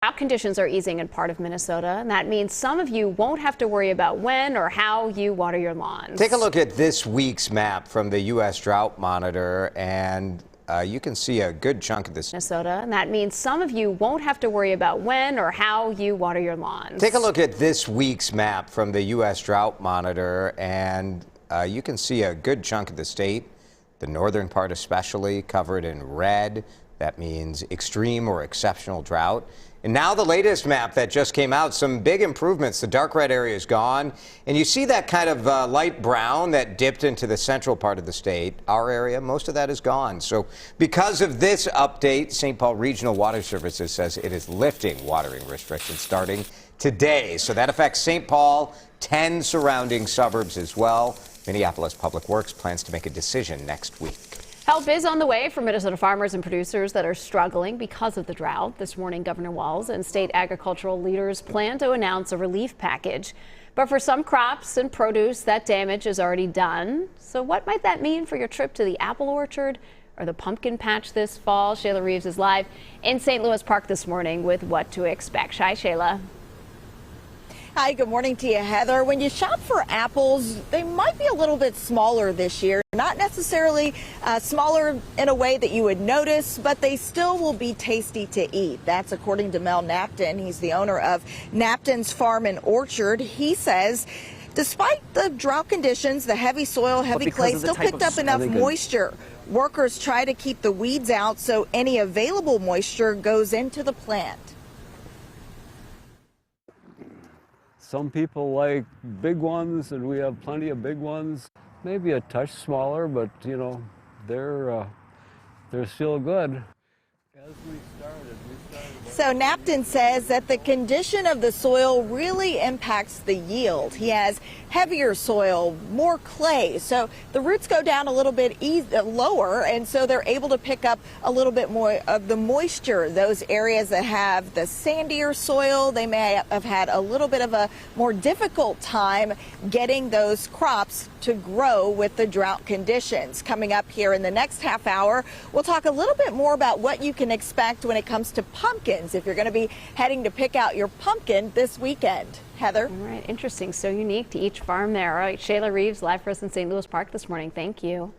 Drought conditions are easing in part of Minnesota, and that means some of you won't have to worry about when or how you water your lawns. Take a look at this week's map from the U.S. Drought Monitor, and you can see a good chunk of this. Minnesota, and that means some of you won't have to worry about when or how you water your lawns. Take a look at this week's map from the U.S. Drought Monitor, and you can see a good chunk of the state, the northern part especially, covered in red. That means extreme or exceptional drought. And now the latest map that just came out, some big improvements. The dark red area is gone, and you see that kind of light brown that dipped into the central part of the state. Our area, most of that is gone. So because of this update, St. Paul Regional Water Services says it is lifting watering restrictions starting today. So that affects St. Paul, 10 surrounding suburbs as well. Minneapolis Public Works plans to make a decision next week. Help is on the way for Minnesota farmers and producers that are struggling because of the drought. This morning, Governor Walz and state agricultural leaders plan to announce a relief package. But for some crops and produce, that damage is already done. So what might that mean for your trip to the apple orchard or the pumpkin patch this fall? Shayla Reaves is live in St. Louis Park this morning with what to expect. Hi, Shayla. Hi, good morning to you, Heather. When you shop for apples, they might be a little bit smaller this year. Not necessarily smaller in a way that you would notice, but they still will be tasty to eat. That's according to Mel Napton. He's the owner of Napton's Farm and Orchard. He says, despite the drought conditions, the heavy soil, heavy clay still picked up enough moisture. Workers try to keep the weeds out so any available moisture goes into the plant. Some people like big ones, and we have plenty of big ones. Maybe a touch smaller, but you know, they're still good. As we started. So Napton says that the condition of the soil really impacts the yield. He has heavier soil, more clay, so the roots go down a little bit lower, and so they're able to pick up a little bit more of the moisture. Those areas that have the sandier soil, they may have had a little bit of a more difficult time getting those crops to grow with the drought conditions. Coming up here in the next half hour, we'll talk a little bit more about what you can expect when it comes to pumpkins if you're going to be heading to pick out your pumpkin this weekend. Heather? All right, interesting. So unique to each farm there. All right, Shayla Reaves live for us in St. Louis Park this morning. Thank you.